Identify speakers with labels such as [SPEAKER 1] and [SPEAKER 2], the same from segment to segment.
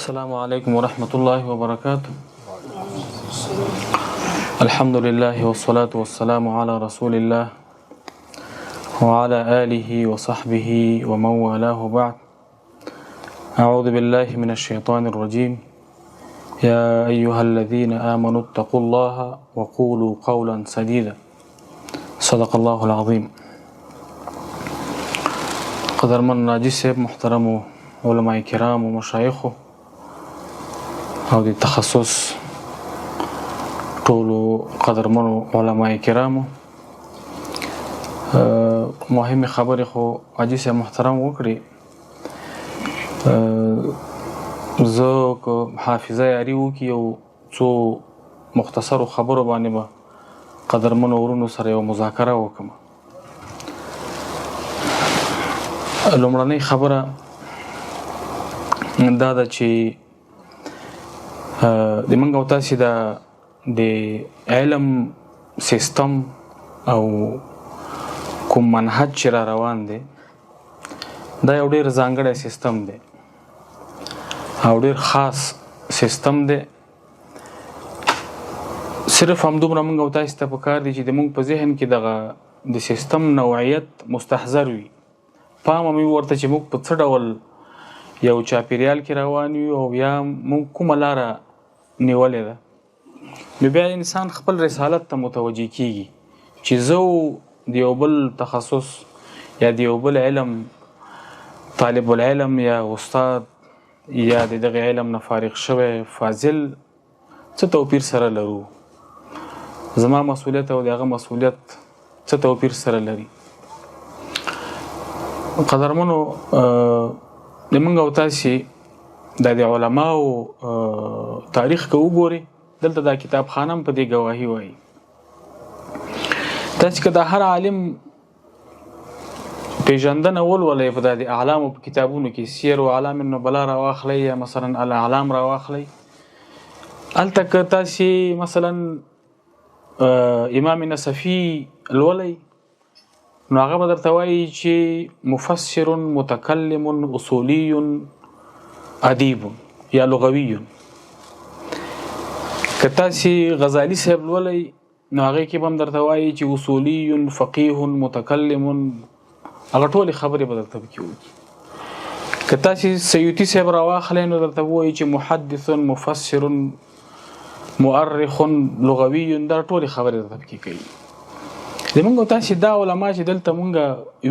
[SPEAKER 1] السلام عليكم ورحمة الله وبركاته. الحمد لله والصلاة والسلام على رسول الله وعلى آله وصحبه ومن والاه بعد. أعوذ بالله من الشيطان الرجيم. يا أيها الذين آمنوا اتقوا الله وقولوا قولا سديدا. صدق الله العظيم. قدرمن ناجي صاحب، محترم علماء کرام و مشایخ او د تخصص ټولو قدرمنو علماء کرامو، مهمه خبره خو حاجی صاحب محترم وکړي. زه که حافظه یاري وکړي او څو مختصرو خبرو باندې به قدرمنو ورونو سره یو مذاکره وکړم. لومړنۍ خبره دا ده چې د موږ او تاسې د علم سیستم او کوم منهج چې را روان دی دا یو ډېر ځانګړی سیستم دی او ډېر خاص سیستم دی. صرف همدومره موږ او تاسې ته پکار دی چې د موږ په ذهن کې دغه د سیستم نوعیت مستحضر وي. پام مې ورته چې موږ په څه ډول یو چاپیریال کې روان یو او یا موږ کومه لاره نیولې ده. نو بیا انسان خپل رسالت ته متوجه کیږي چې زه د یو بل تخصص یا د یو بل علم طالب العلم یا استاد یا د دغه علم نه فارغ شوی فاضل څه توپیر سره لرو، زما مسؤلیت او دغه مسؤلیت څه توپیر سره لري. قدرمنو د موږ او تاسې د علماو تاریخ که وګورئ، دلته دا کتابخانه هم په دې ګواهي وایي. تاسې که د هر عالم پیژندنه ولولئ په د اعلامو په کتابونو کې، سیر و اعلام النبلا را واخلئ یا مثلا الاعلام را واخلئ، هلته که تاسې مثلا امام نصفي لولئ نو هغه به درته وایي چې مفسر متکلم اصولی ادیب یا لغوی. که تاسې غزالی صاحب لولئ نو هغې کې به هم درته وایي چې اصولی فقیه متکلم، هغه ټولې خبرې به درته پکې وکړي. که تاسې سیوطي صاحب راواخلئ نو درته وایي چې محدث مفسر مؤرخ لغوی، دا ټولې خبرې درته پکې کوي. د موږ او تاسې دا علما چې دلته موږ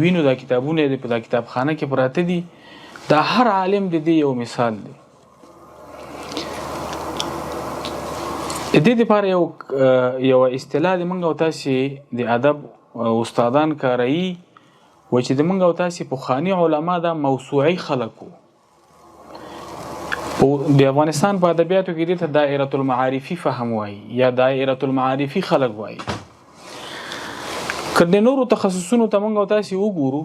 [SPEAKER 1] وینو، دا کتابونه دي په دا کتابخانه کې پراته دي، دا هر عالم د دې یو مثال دی. د دې دپاره یو اصطلاح د موږ او تاسې د ادب استادان کاروي، و چې د موږ او تاسې پخواني علما دا موسوعي خلک وو. د افغانستان په ادبیاتو کې دې ته دایرة المعارفي فهم وایي یا دایرة المعارفي خلک وایي. که د نورو تخصصونو ته موږ او تاسې وګورو،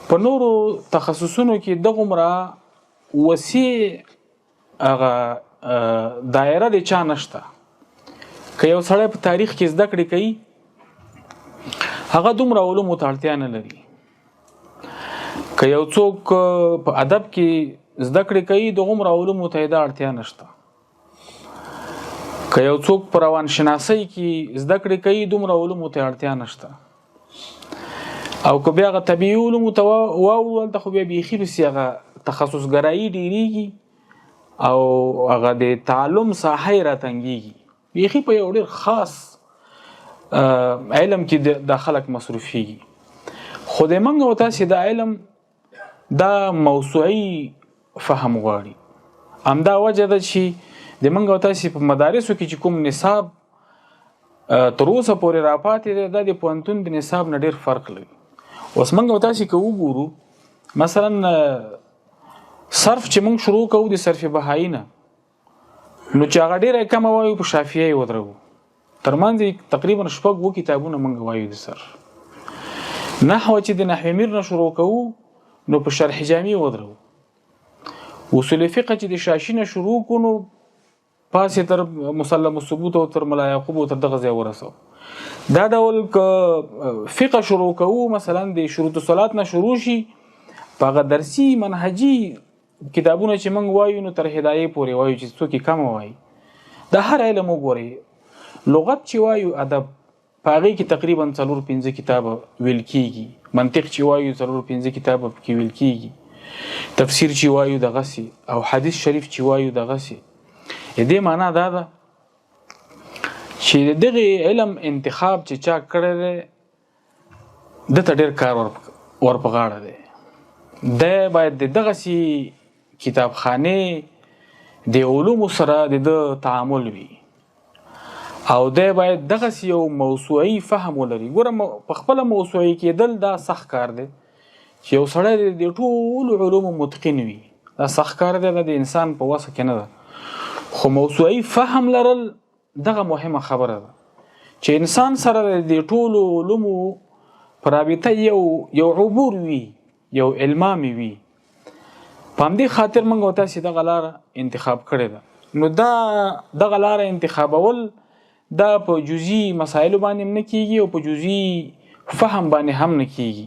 [SPEAKER 1] په نورو تخصصونو کې دغومره وسیع هغه دایره د چا نشته. که یو سړی په تاریخ کې زده کړې کوي، هغه دومره علومو ته اړتیا نه لري. که یو څوک په ادب کې زده کړې کوي، دغومره علومو ته یې دا اړتیا نشته. که یو څوک په روانشناسۍ کې زده کړې کوي، دومره علومو ته اړتیا نشته. او که بیا هغه طبیعي علومو ته واوړو، هلته خو بیا بیخي پسې هغه تخصصګرایي ډېرېږي او هغه د تعلم ساحه یې راتنګېږي. بیخي په یو ډېر خاص علم کې دا خلک مصروفېږي. خو د موږ او تاسې دا علم دا موسوعي فهم غواړي. همدا وجه ده چې د موږ او تاسې په مدارسو کې چې کوم نصاب تر اوسه پورې راپاتې دی، دا د پوهنتون د نصاب نه ډېر فرق لري. اوس موږ او تاسې که وګورو، مثلا صرف چې موږ شروع کوو د صرف بهایي نه، نو چې هغه ډېره کمه وایو په شافیه یې ودروو. تر منځ تقریبا 6 کتابونه موږ وایو د صرف. نحوه چې د نحو میر نه شروع کوو نو په شرح جامع ودروو. اصول فقه چې د شاشي نه شروع کړو نو پاسې تر مسلم الثبوت او تر ملا یعقوب او تر دغه ځای ورسو. دا ډول که فقه شروع کوو، مثلا د شروط صلات نه شروع شي، په هغه درسي منهجي کتابونه چې موږ وایو نو تر هدایې پورې وایو چې څوک کم وایي. د هر علم وګورئ، لغت چې وایو ادب پاغي کې تقریبا 4-5 کتاب ویل کیږي، منطق چې وایو 4-5 کتاب کې ویل کیږي، تفسیر چې وایو دغه سي، او حدیث شریف چې وایو دغه سي. دې معنا دا ده چې دغه علم انتخاب چې چا کړی دی د ته ډېر کار ور په غاړه دی. د باید دغه سي کتابخانه د علوم سره د تعامل وي، او د باید دغه سي یو موسوعي فهم ولري. ګوره په خپل موسوعي کېدل دا سخت کار دی چې یو سړی د ټول علوم متقن وي، دا سخت کار دی، د انسان په وسه کې نه ده. خو موسوعي فهم لرل دغه مهمه خبره ده چې انسان سره د ټول علوم پر رابطه یو عبور وي، یو علمامي وي. په همدې خاطر موږ تاسو دغه لاره انتخاب کړې ده. نو دغه لاره انتخابول دا په جزئی مسایلو باندې نه کیږي او په جزئی فهم باندې هم نه کیږي.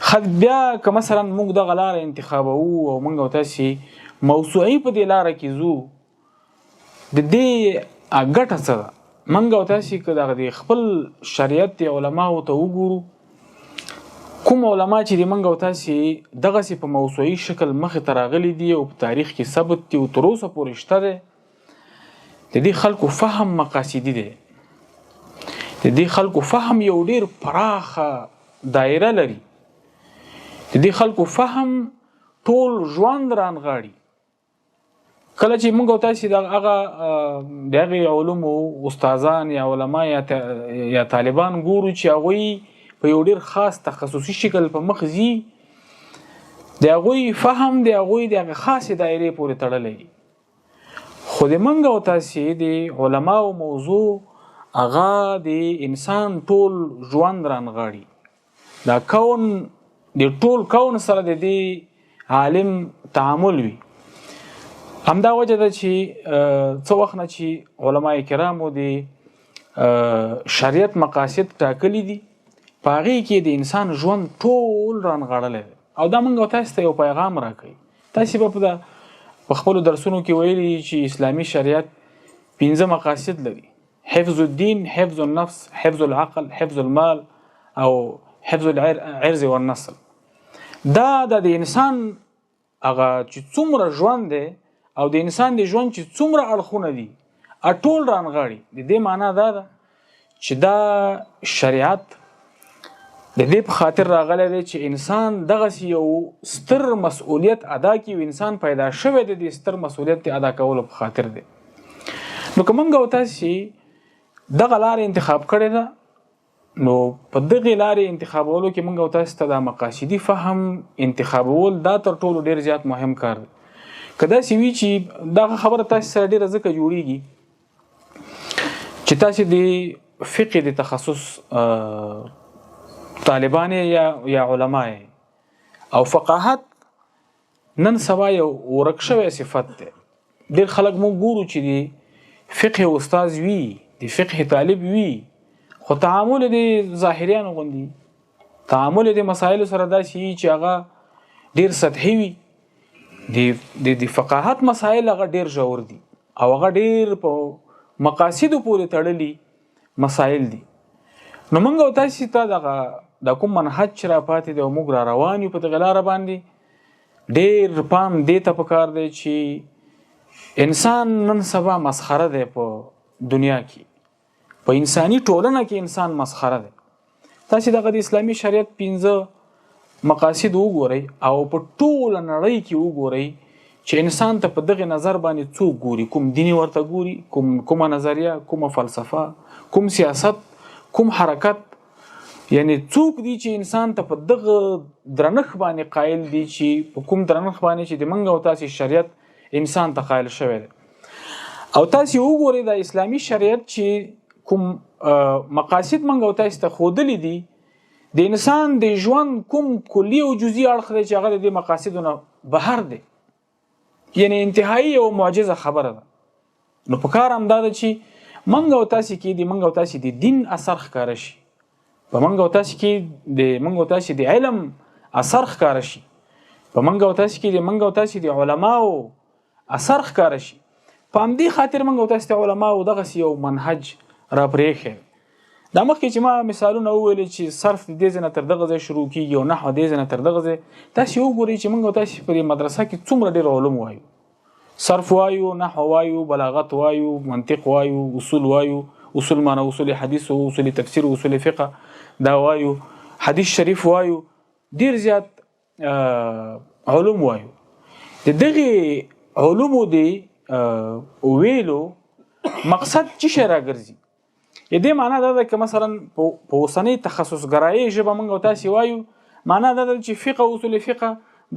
[SPEAKER 1] خد بیا که مثلا موږ دغه لاره انتخابو او موږ تاسو موسوعي په دې لاره کې زو د دې اګټه څه ده؟ موږ تاسو که د خپل شریعت علماو ته وګورو، کوم علما چې د موږ تاسو دغه سي په موسوعي شکل مخې ته راغلي دي او په تاریخ کې ثبت دي او تر اوسه پورې شته دي، د دې خلکو فهم مقاصدي دی. د دې خلکو فهم یو ډیر پراخه دایره لري. د دې خلکو فهم ټول ژوند رانغاړي. کله چې موږ تاسو دغه علوم استادان یا علما یا طالبان ګورو چې هغوی په یو ډیر خاص تخصصي شکل په مخ ځي، د هغوی فهم د هغوی د خاصې دایرې پورې تړلی. خو د موږ تاسو د علماو موضوع هغه د انسان ټول ژوند رانغاړي. دا کون د ټول کون سره د دې عالم تعامل وي. همدا وجه ده چې څو وخت نه چې علما کرامو د شریعت مقاصد ټاکلي دي، په هغې کې د انسان ژوند ټول رانغاړلی دی. او دا موږ تاسو ته یو پیغام راکوي. تاسو به په خپلو درسونو کې ویلي چې اسلامي شریعت 5 مقاصد لري: حفظ الدین، حفظ النفس، حفظ العقل، حفظ المال او حفظ العرض والنسل. دا د انسان هغه چې څومره ژوند دی او د انسان د ژوند چې څومره اړخونه دي ټول رانغاړي. د دې معنا دا ده چې دا شریعت د دې په خاطر راغلی دی چې انسان دغسې یو ستر مسؤلیت ادا کړي. انسان پیدا شوی دی د ستر مسؤلیت ادا کولو په خاطر دی. نو که موږ تاسو دغه لارې انتخاب کړې ده، نو په دغه لارې انتخابولو کې موږ تاسو ته د مقاصدي فهم انتخابول دا تر ټولو ډیر زیات مهم کار دی. که داسې وي چې دغه خبره تاسو سره ډیره ځکه جوړیږي چې تاسو د فقه د تخصص طالبان یا علما او فقاهت نن سبا یو ورک شوی صفت دی. ډیر خلک موږ ګورو چې د فقه استاد وي، د فقه طالب وي، خو تعامل د ظاهریانو غوندي، تعامل د مسایلو سره داسې وي چې هغه ډیر سطحي وي. د فقاهت مسایل هغه ډیر ژور دي او هغه ډیر په مقاصدو پورې تړلي مسایل دي. نو موږ تاسو ته د کوم منهج چې را پاتې دی او موږ را روان یو په دغه لاره باندې ډیر پام دې ته پکار دی چې انسان نن سبا مسخره دی په دنیا کې، په انساني ټولنه کې انسان مسخره دی. تاسو دغه د اسلامي شریعت 5 مقاصد وګورئ او په ټوله نړۍ کې وګورئ چې انسان ته په دغه نظر باندې څوک ګوري، کوم دیني ورته ګوري، کومه نظریه، کومه فلسفه، کوم سیاست، کوم حرکت. یعنی څوک دی چې انسان ته په دغه درنښ باندې قائل دی چې په کوم درنښ باندې چې د منګ او تاسو شریعت انسان ته قائل شوی دی. او تاسو وګورئ د اسلامي شریعت چې کوم مقاصد منګ او تاسو ته خودلی دي، د انسان د ژوند کوم کلی او جزئی اړخ دی چې هغه د مقاصدونو بهر دی. یعنی انتهایی او معجزه خبره ده. نو په کار هم دا ده چې منګ او تاسو کې د منګ او تاسو د دین اثر ښکار شي، په منګ او تاسو کې د منګ او تاسو د علم اثر ښکار شي په منګ او تاسو کې د منګ او تاسو د علماو اثر ښکار شي. په همدې خاطر منګ او تاسو د علماو دغه یو منهج را پرېښی. دا مخکې چې ما مثالونه وویل چې صرف د دې ځای نه تر دغه ځای شروع کېږي او نحو دې ځای نه تر دغه ځای، تاسې وګورئ چې موږ او تاسې په دې مدرسه کې څومره ډېر علوم وایو. صرف وایو، نحو وایو، بلاغت وایو، منطق وایو، اصول وایو، اصول معنا، اصول حدیث او اصول تفسیر او اصول فقه دا وایو، حدیث شریف وایو، ډېر زیات علوم وایو. د دغې علومو د ویلو مقصد څه شی راګرځي؟ دې معنا دا ده که مثلا په اوسنۍ تخصصګرایي ژبه موږ او تاسې وایو، معنا دا ده چې فقه او اصول فقه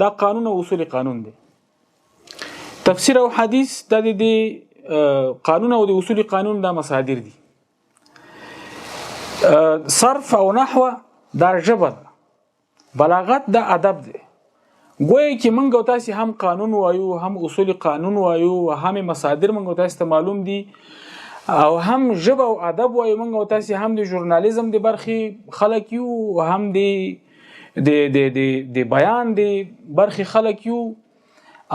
[SPEAKER 1] دا قانون او اصول قانون دی، تفسیر او حدیث دا د قانون او د اصول قانون دا مصادر دي، صرف او نحو دا ژبه ده، بلاغت دا ادب دی. ګویا چې موږ او تاسې هم قانون وایو، هم اصول قانون وایو، هم مصادر موږ او تاسې ته معلوم دي، او هم ژبه او ادب وایو. موږ او تاسې هم د ژورنالیزم د برخې خلک یو، هم د بیان د برخې خلک یو،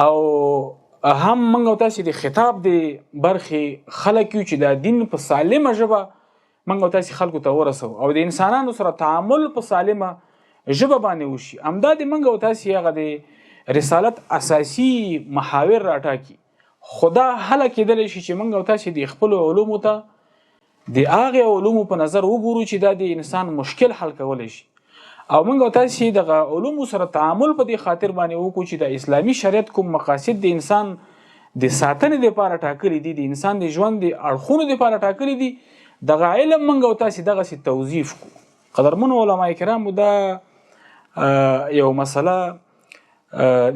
[SPEAKER 1] او هم موږ او تاسې د خطاب د برخې خلک یو چې د دین په سالمه ژبه موږ او تاسې خلکو ته ورسو او د انسانانو سره تعامل په سالمه ژبه باندې وشي. همدا د موږ او تاسې هغه د رسالت اساسي محاور راټاکي. خدا هله کېدلی شي چې موږ او تاسې د خپلو علومو ته د هغې علومو په نظر وګورو چې دا د انسان مشکل حل کولی شي، او موږ او تاسې دغه علومو سره تعامل په دې خاطر باندې وکړو چې د اسلامي شریعت کوم مقاصد د انسان د ساتنې دپاره ټاکلي دي، د انسان د ژوند د اړخونو دپاره ټاکلي دي، دغه علم موږ او تاسې دغسې توظیف کړو. قدرمنو علما کرامو دا یو مسله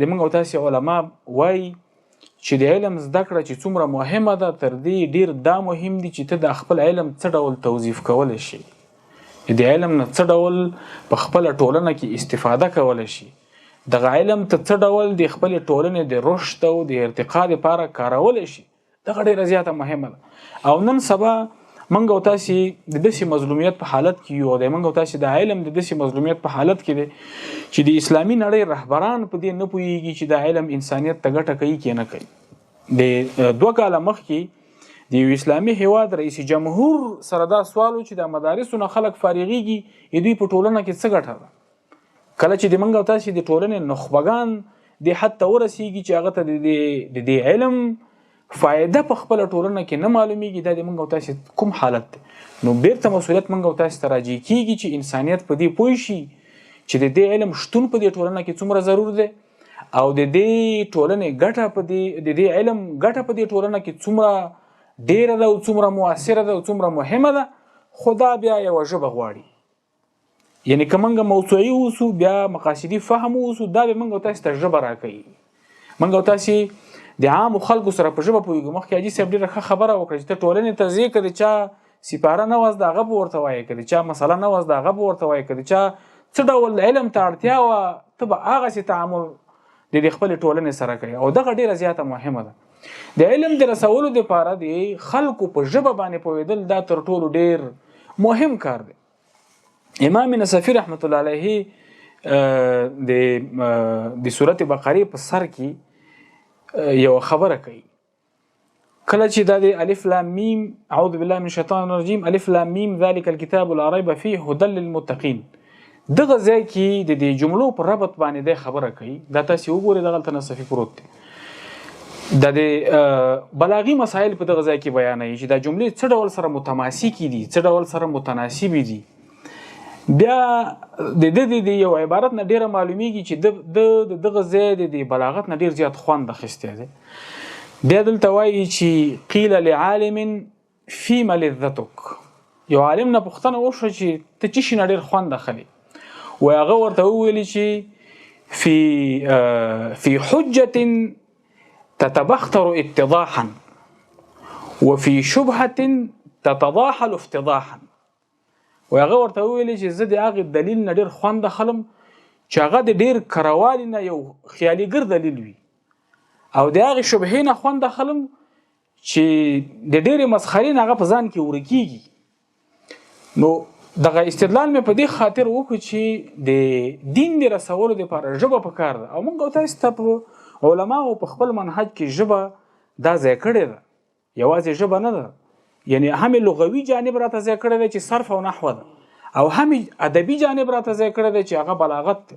[SPEAKER 1] د موږ او تاسې علما وایي چې د علم زده کړه چې څومره مهمه ده، تر دې ډیر دا مهم دي چې ته د خپل علم څه ډول توظیف کولی شي، د علم نه څه ډول په خپله ټولنه کې استفاده کولی شي، دغه علم ته څه ډول د خپلې ټولنې د رشد او د ارتقا دپاره کارولی شي. دغه ډیره زیاته مهمه ده. او نن سبا موږ او تاسې د داسې مظلومیت په حالت کې یو، او د موږ او تاسې د علم د داسې مظلومیت په حالت کې دی چې د اسلامي نړۍ رهبران په دې نه پوهېږي چې د علم انسانیت ته ګټه کوي که نه کوي. د 2 کاله مخکې د یو اسلامي هیواد رئیس جمهور سره دا سوال و چې د مدارسو نه خلک فارغېږي، دوی په ټولنه کې څه ګټه ده؟ کله چې د موږ او تاسې د ټولنې نخبګان دې حد ته ورسېږي چې هغه ته د دې علم فایده په خپله ټولنه کې نه معلومیږي، دا د موږ او تاسې کوم حالت دی؟ نو بیرته مسؤلیت موږ او تاسې ته راجع کېږي چې انسانیت په دې پوه شي چې د دې علم شتون په دې ټولنه کې څومره ضرور دی، او د دې ټولنې ګټه په د دې علم ګټه په دې ټولنه کې څومره ډیره ده او څومره مؤثره ده او څومره مهمه ده. خو دا بیا یوه ژبه غواړي، یعنی که موږ موضوعي اوسو، بیا مقاصدي فهم اوسو، دا به موږ او تاسې ته ژبه راکوي. موږ او تاسې د عامو خلکو سره په ژبه پوهېږو. مخکې حاجي صاحب ډېره ښه خبره وکړه چې ته ټولنې ته ځې، که د چا سپاره نه وه د هغه به ورته وایې، که د چا مسله نه وه د هغه به ورته وایې، که د چا څه ډول علم ته اړتیا وه ته به هغسې تعامل د خپلې ټولنې سره کوي. او دغه ډېره زیاته مهمه ده. د علم د رسولو دپاره د خلکو په ژبه باندې پوهېدل دا تر ټولو ډېر مهم کار دی. امام نصفي رحمت الله علیه د سورت بقرې په سر کې یو خبره کوي. کله چې دا د الف لام میم، اعوذ بالله من الشیطان الرجیم، الف لام میم ذلک الکتاب لا ریب فیه هدی للمتقین، دغه ځای کې د دې جملو پر ربط باندې د خبره کوي. دا تاسو وګورئ دغه نصفي پروت دی. د بلاغي مسائل په دغه ځای کې بیانوي چې دا جملې څه ډول سره متماسکې دي، څه ډول سره متناسبې دي. بیا د دې یو عبارت نه ډیره معلومیږي چې دغه ځای د بلاغت نه ډیر زیات خوند اخیستی دی. بیا دلته وایي چې قیل لعالم فیما لذتک، یو عالم نه پوښتنه وشوه چې ته څه شي نه ډیر خوند اخلي، و هغه ورته وویلي چې فی حجة تتبختر اتضاحا وفي شبهة تتضاحل افتضاحا. و هغه ورته وویلي چې زه د هغې دلیل نه ډېر خوند اخلم چې هغه د ډېر کروالي نه یو خیاليګر دلیل وي، او د هغې شبهې نه خوند اخلم چې د ډېرې مسخرې نه هغه په ځان کې ورکېږي. نو دغه استدلال مې په دې خاطر وکړ چې د دین د رسولو لپاره ژبه پکار ده او موږ تاسو ته په علماو په خپل منهج کې ژبه دا ځای کړې ده یوازې ژبه نه ده یعنی هم لغوي جانب راته ځای کړی دی چې صرف او نحو ده او هم ادبي جانب راته ځای کړی دی چې هغه بلاغت ده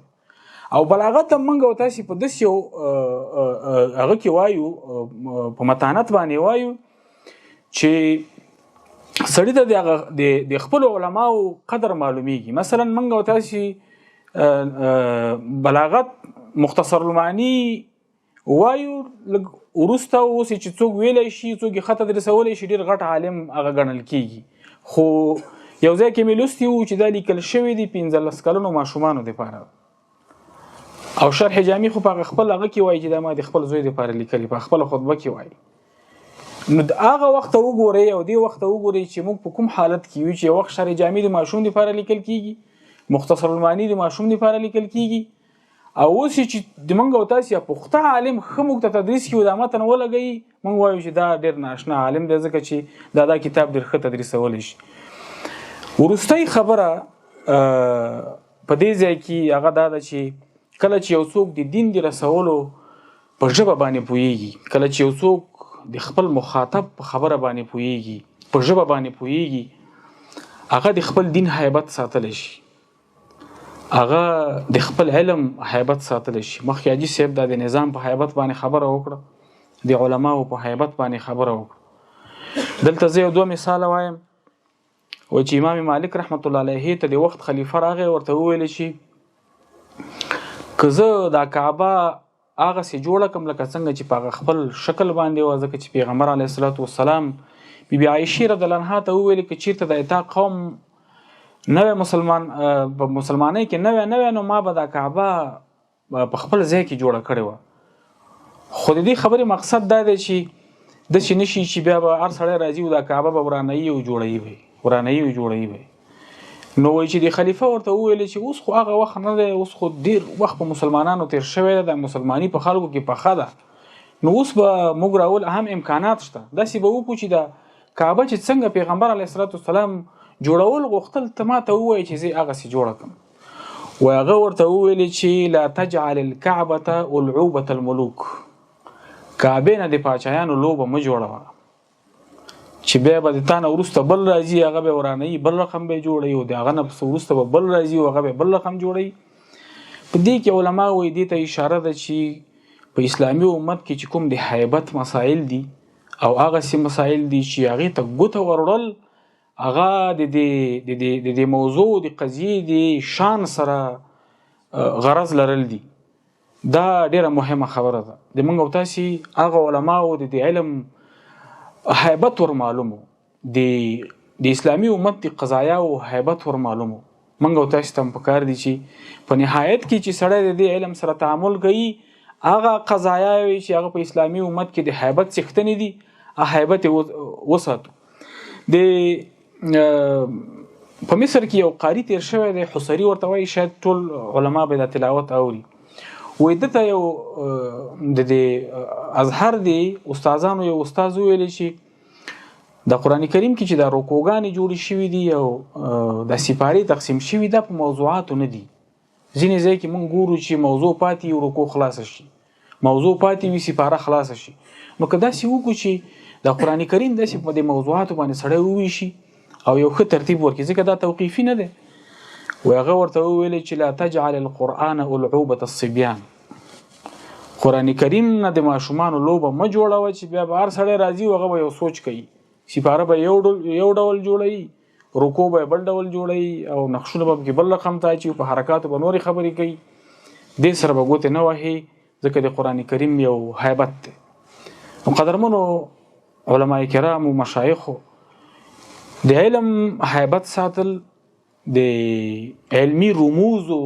[SPEAKER 1] او بلاغت موږ تاسو په داسې یو هغه کې وایو په متانت باندې وایو چې سړی ته د خپل علماو قدر معلومیږي. مثلا موږ تاسو بلاغت مختصر المعنی وایو ورسته اوس چې څوک ویلی شي څوک یې خطه درسولی شي ډېر غټ عالم هغه ګڼل کېږي خو یو ځای کې مې لوستي وو چې دا لیکل شوي دي 15 کلنو ماشومانو دپاره او شرح جامع خو په خپل هغه کې وایي چې دا ما د خپل زوی دپاره لیکلي په خپله خطبه کې وایي نو هغه وخت وګورئ او دې وخت وګورئ چې موږ په کوم حالت کې یو چې یو وخت شرح جامع د ماشوم دپاره لیکل کېږي مختصر المعنی د ماشوم دپاره لیکل کېږي او اوس چې د موږ او تاسو پخته عالم ښه موږ ته تدریس کړي دا متن ولګوي موږ وایو چې دا ډېر ناشنا عالم دی ځکه چې دا کتاب ډېر ښه تدریسولی شي. وروستۍ خبره په دې ځای کې هغه دا ده چې کله چې یو څوک د دین د رسولو په ژبه باندې پوهېږي کله چې یو څوک د خپل مخاطب په خبره باندې پوهېږي په ژبه باندې پوهېږي هغه د خپل دین هیبت ساتلی شي هغه د خپل علم هیبت ساتلی شي. مخکې حاجي صاحب دا د نظام په هیبت باندې خبره وکړه د علماو په هیبت باندې خبره وکړه. دلته زه یو دوه مثاله وایم و چې امام مالک رحمت الله علیه ته د وخت خلیفه راغی ورته وویل چې که زه دا کعبه هغسې جوړه کړم لکه څنګه چې په هغه خپل شکل باندې وه ځکه چې پیغمبر علیه الصلاة والسلام بیبي عایشې رضی الله عنها ته وویل که چېرته د اتا قوم نوې مسلمان په مسلمانۍ کې نوې نو ما به دا کعبه په خپل ځای کې جوړه کړې وه خو د دې خبرې مقصد دا دی چې داسې نه شي چې بیا به هر سړی راځي او دا کعبه به ورانوي او جوړوي نو وایي چې د خلیفه ورته وویل چې اوس خو هغه وخت نه دی اوس خو ډېر وخت په مسلمانانو تېر شوی دی د مسلماني په خلکو کې پخه ده نو اوس به موږ راول هم امکانات شته داسې به وکړو چې دا کعبه چې څنګه پیغمبر علیه الصلاة والسلام جوړول غوښتل ته ما ته ووایي چې زه هغسې جوړه کړم و هغه ورته وویلې چې لا تجعل الکعبة العوبة الملوک کعبې نه د پاچایانو لوبه مه جوړوه چې بیا به د تا نه وروسته بل راځي هغه به ورانوي بل رقم به یې جوړوي او د هغه نه پس وروسته به بل راځي او هغه به بل رقم جوړوي. په دې کې علما وایي دې ته اشاره ده چې په اسلامي امت کې چې کوم د حیبت مسایل دي او هغسې مسایل دي چې هغې ته ګوته وروړل هغه د دې موضوع د قضیې د شان سره غرض لرل دي دا ډیره مهمه خبره ده. د موږ او تاسو هغه علماو د علم هیبت ور معلومو د اسلامي امت د قضایا او هیبت ور معلومو موږ او تاسو ته پکار دي چې په نهایت کې چې سړی د علم سره تعامل کوي هغه قضایا چې هغه په اسلامي امت کې د هیبت څښتنې دي هغه هیبت وساتو. د په مصر کې یو قاری تیر شوی دی حصري ورته وایي شاید ټول علما به دا تلاوت اوري وایي دته یو د ازهر دی استادانو یو استاد ویلی چې د قرآن کریم کې چې دا رکوګانې جوړې شوي دي او د سپارې تقسیم شوي دا په موضوعاتو نه دي ځینې ځای کې موږ ګورو چې موضوع پاتې وي رکو خلاصه شي موضوع پاتې وي سپاره خلاصه شي نو که داسې وکړو چې د قرآن کریم داسې په دې موضوعاتو باندې سړی وویشي او یو ښه ترتیب ورکړي ځکه دا توقیفي نه دی و هغه ورته وویل چې لا تجعل القرآن العوبة الصبیان قرآن کریم نه د ماشومانو لوبه مه جوړوه چې بیا به هر سړی راځي او هغه به یو سوچ کوي سپاره به یو ډول جوړوي رکو به بل ډول جوړوي او نقشونه به پکې بل رقم ته اچي په حرکاتو به نورې خبرې کوي دې سره به ګوتې نه وهي ځکه د قرآن کریم یو هیبت دی. قدرمنو علماء کرام او مشایخو د علم هیبت ساتل د علمی رموز او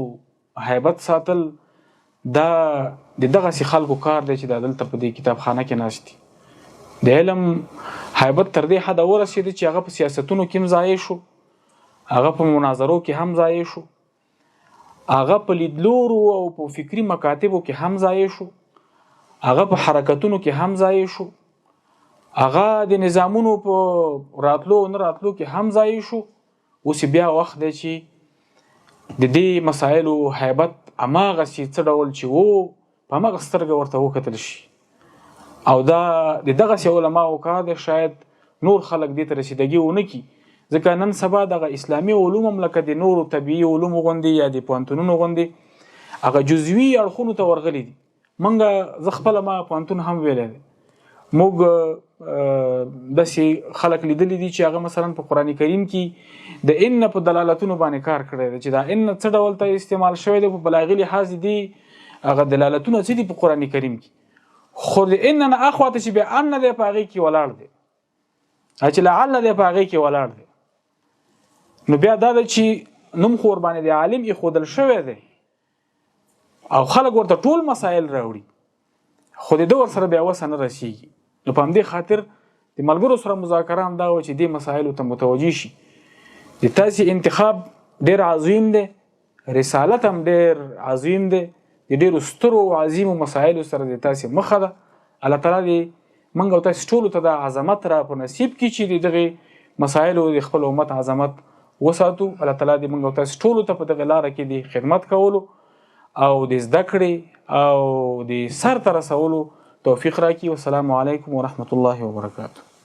[SPEAKER 1] هیبت ساتل دا دغسې خلکو کار دی چې دا دلته په دې کتابخانه کې ناست دي. د علم هیبت تر دې حده ورسېده چې هغه په سیاستونو کې هم ضایع شو هغه په مناظرو کې هم ضایع شو هغه په لیدلورو او په فکري مکاتبو کې هم ضایع شو هغه په حرکتونو کې هم ضایع شو هغه د نظامونو په راتلو نه راتلو کې هم ضایع شو اوس بیا وخت دی چې د دې مسایلو هیبت هماغسې څه ډول چې و په هماغه سترګه ورته وکتل شي او دا د دغسې علماو کار دی شاید نور خلک دې ته رسیدګي ونه کړي ځکه نن سبا دغه اسلامي علوم هم لکه د نورو طبیعي علومو غوندې یا د پوهنتونونو غوندې هغه جزوي اړخونو ته ورغلي دي منګه زه خپله ما پوهنتون هم ویلی دی موږ داسې خلک لیدلی دي چې هغه مثلا په قرآن کریم کې د ان په دلالتونو باندې کار کړی دی چې دا ان څه ډول ته استعمال شوی دی په بلاغي لحاظ دي هغه دلالتونه څه دي په قرآن کریم کې خو د ان نه اخواته چې بیا ان دی په هغې کې ولاړ دی چې لعل دی په هغې کې ولاړ دی نو بیا دا ده چې نوم خو ورباندې د عالم ایښودل شوی دی او خلک ورته ټول مسایل راوړي خو د ده ورسره بیا وسه نه رسیږي نو په همدې خاطر د ملګرو سره مذاکره هم دا وه چې دې مسایلو ته متوجه شي د تاسې انتخاب ډېر عظیم دی رسالت هم ډېر عظیم دی د ډېرو سترو او عظیمو مسایلو سره د تاسې مخه ده الله تعالی دې موږ او تاسې ټولو ته دا عظمت را په نصیب کړي چې د دغې مسایلو د خپل امت عظمت وساتو الله تعالی دې موږ او تاسې ټولو ته په دغې لاره کې د خدمت کولو او د زده کړې او د سر ته رسولو توفیق راکړي. والسلام علیکم ورحمة الله وبرکاته.